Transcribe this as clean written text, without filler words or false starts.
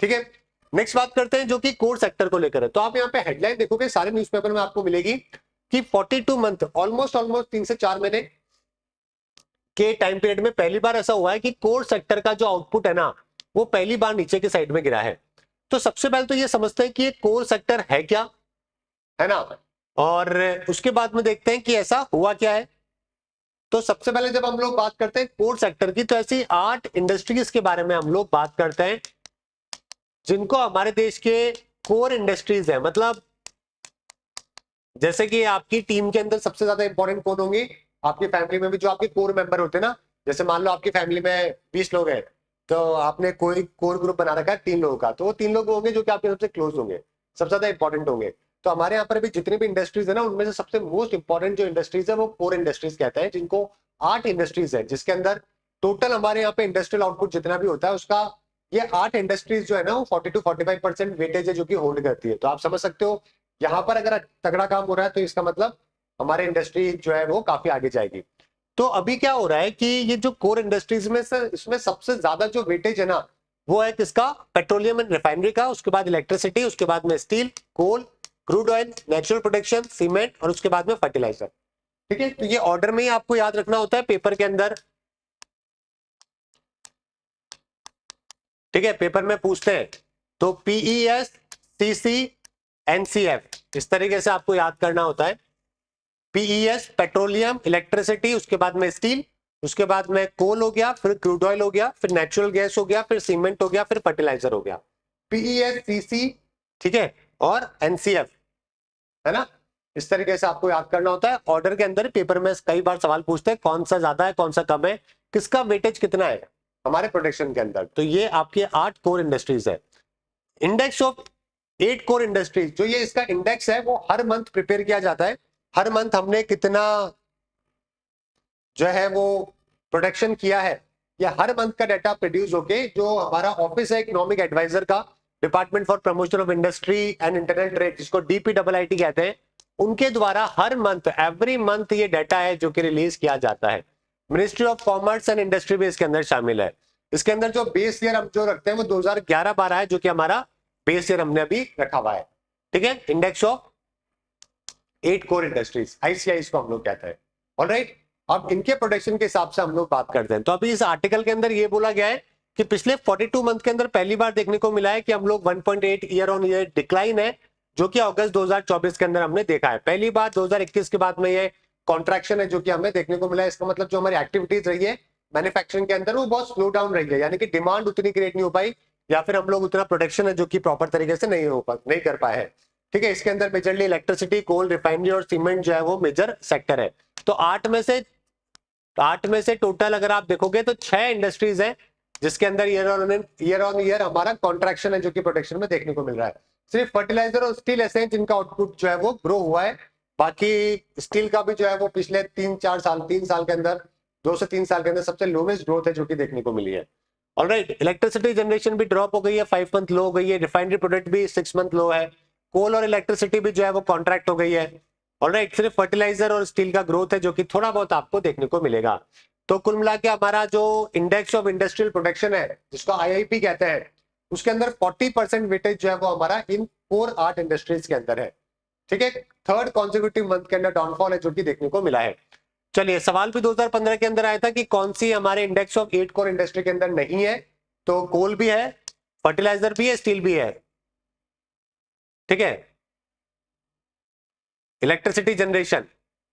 ठीक है, नेक्स्ट बात करते हैं जो कि कोर सेक्टर को लेकर है। तो आप यहाँ पे हेडलाइन देखोगे सारे न्यूज़पेपर में आपको मिलेगी कि 42 मंथ ऑलमोस्ट 3 से 4 महीने के टाइम पीरियड में पहली बार ऐसा हुआ है कि कोर सेक्टर का जो आउटपुट है ना वो पहली बार नीचे की साइड में गिरा है। तो सबसे पहले तो ये समझते हैं कि ये कोर सेक्टर है क्या, है ना, और उसके बाद में देखते हैं कि ऐसा हुआ क्या है। तो सबसे पहले जब हम लोग बात करते हैं कोर सेक्टर की, तो ऐसी 8 इंडस्ट्रीज के बारे में हम लोग बात करते हैं जिनको हमारे देश के कोर इंडस्ट्रीज है। मतलब जैसे कि आपकी टीम के अंदर सबसे ज्यादा इंपॉर्टेंट कौन होंगे, आपकी फैमिली में भी जो आपके कोर मेंबर होते हैं ना, जैसे मान लो आपकी फैमिली में 20 लोग हैं, तो आपने कोई कोर ग्रुप बना रखा है 3 लोगों का, तो वो 3 लोग होंगे जो कि आपके सबसे क्लोज होंगे, सबसे ज्यादा इंपॉर्टेंट होंगे। तो हमारे यहाँ पर भी जितनी भी इंडस्ट्रीज है ना, उनमें से सबसे मोस्ट इंपॉर्टेंट जो इंडस्ट्रीज है वो कोर इंडस्ट्रीज कहते हैं, जिनको 8 इंडस्ट्रीज है, जिसके अंदर टोटल हमारे यहाँ पे इंडस्ट्रियल आउटपुट जितना भी होता है उसका ये 8 इंडस्ट्रीज जो है ना वो 40 to 45% वेटेज है जो कि होल्ड करती है। तो आप समझ सकते हो यहाँ पर अगर तगड़ा काम हो रहा है तो इसका मतलब हमारे इंडस्ट्री जो है वो काफी आगे जाएगी। तो अभी क्या हो रहा है कि ये जो कोर इंडस्ट्रीज में से इसमें सबसे ज्यादा जो वेटेज है ना वो है किसका, पेट्रोलियम एंड रिफाइनरी का, उसके बाद इलेक्ट्रिसिटी, उसके बाद में steel, coal, crude oil, natural production, cement और उसके बाद में फर्टिलाइजर। ठीक है, तो ये ऑर्डर में ही आपको याद रखना होता है पेपर के अंदर। ठीक है, पेपर में पूछते हैं तो पीईएस, सीसी, एनसीएफ, इस तरीके से आपको याद करना होता है। पीईएस पेट्रोलियम, इलेक्ट्रिसिटी, उसके बाद में स्टील, उसके बाद में कोल हो गया, फिर क्रूड ऑयल हो गया, फिर नेचुरल गैस हो गया, फिर सीमेंट हो गया, फिर फर्टिलाइजर हो गया। पीईएस, सीसी, ठीक है, और एनसीएफ, है ना, इस तरीके से आपको याद करना होता है। ऑर्डर के अंदर पेपर में कई बार सवाल पूछते हैं कौन सा ज्यादा है कौन सा कम है, किसका वेटेज कितना है हमारे प्रोडक्शन के अंदर। तो ये आपके 8 कोर इंडस्ट्रीज है। इंडेक्स ऑफ 8 कोर इंडस्ट्रीज, जो ये इसका इंडेक्स है वो हर मंथ प्रिपेयर किया जाता है। हर मंथ हमने कितना जो है वो प्रोडक्शन किया है, या हर मंथ का डाटा प्रोड्यूस होके जो हमारा ऑफिस है इकोनॉमिक एडवाइजर का, department for promotion of industry and internet trade, जिसको डीपीआईआईटी कहते हैं, उनके द्वारा हर मंथ एवरी मंथ ये डाटा है जो कि रिलीज किया जाता है। Ministry of commerce and industry भी इसके अंदर शामिल है। इसके अंदर जो बेस ईयर हम जो रखते हैं वो 2011-12 है, जो कि हमारा बेस ईयर हमने अभी रखा हुआ है। ठीक है, index of 8 core industries, ICI इसको हम लोग कहते हैं। ऑलराइट, अब इनके प्रोडक्शन के हिसाब से हम लोग बात करते हैं। तो अभी इस आर्टिकल के अंदर ये बोला गया है कि पिछले 42 मंथ के अंदर पहली बार देखने को मिला है कि हम लोग 1.8 ईयर ऑन ईयर डिक्लाइन है, जो कि अगस्त 2024 के अंदर हमने देखा है। पहली बार 2021 के बाद में ये कॉन्ट्रैक्शन है जो कि हमें देखने को मिला है। इसका मतलब जो हमारी एक्टिविटीज रही है मैन्युफैक्चरिंग के अंदर वो बहुत स्लो डाउन रही है, यानी कि डिमांड उतनी क्रिएट नहीं हो पाई, या फिर हम लोग उतना प्रोडक्शन है जो कि प्रॉपर तरीके से नहीं कर पाए हैं। ठीक है, इसके अंदर मेजरली इलेक्ट्रिसिटी, कोल, रिफाइनरी और सीमेंट जो है वो मेजर सेक्टर है। तो 8 में से टोटल अगर आप देखोगे तो 6 इंडस्ट्रीज है जिसके अंदर ईयर ऑन ईयर हमारा कॉन्ट्रैक्शन है जो कि प्रोडक्शन में देखने को मिल रहा है। सिर्फ फर्टिलाइजर और स्टील ऐसे हैं जिनका आउटपुट जो है वो ग्रो हुआ है। बाकी स्टील का भी जो है वो पिछले 3 साल के अंदर 2 से 3 साल के अंदर सबसे लोवेस्ट ग्रोथ है जो कि देखने को मिली है। ऑलराइट, इलेक्ट्रिसिटी जनरेशन भी ड्रॉप हो गई है, 5 मंथ लो हो गई है। रिफाइनरी प्रोडक्ट भी 6 मंथ लो है। कोल और इलेक्ट्रिसिटी भी जो है वो कॉन्ट्रैक्ट हो गई है। ऑलराइट, सिर्फ फर्टिलाइजर और स्टील का ग्रोथ है जो कि थोड़ा बहुत आपको देखने को मिलेगा। तो कुल मिला के हमारा जो इंडेक्स ऑफ इंडस्ट्रियल प्रोडक्शन है जिसको आईआईपी कहते हैं, उसके अंदर 40% वेटेज जो है वो हमारा इन कोर 8 इंडस्ट्रीज के अंदर है। ठीक है, थर्ड कॉन्सिक्यूटिव मंथ के अंदर डाउनफॉल है जो कि देखने को मिला है। चलिए, सवाल भी 2015 के अंदर आया था कि कौन सी हमारे इंडेक्स ऑफ 8 कोर इंडस्ट्री के अंदर नहीं है। तो कोल भी है, फर्टिलाइजर भी है, स्टील भी है। ठीक है, इलेक्ट्रिसिटी जनरेशन,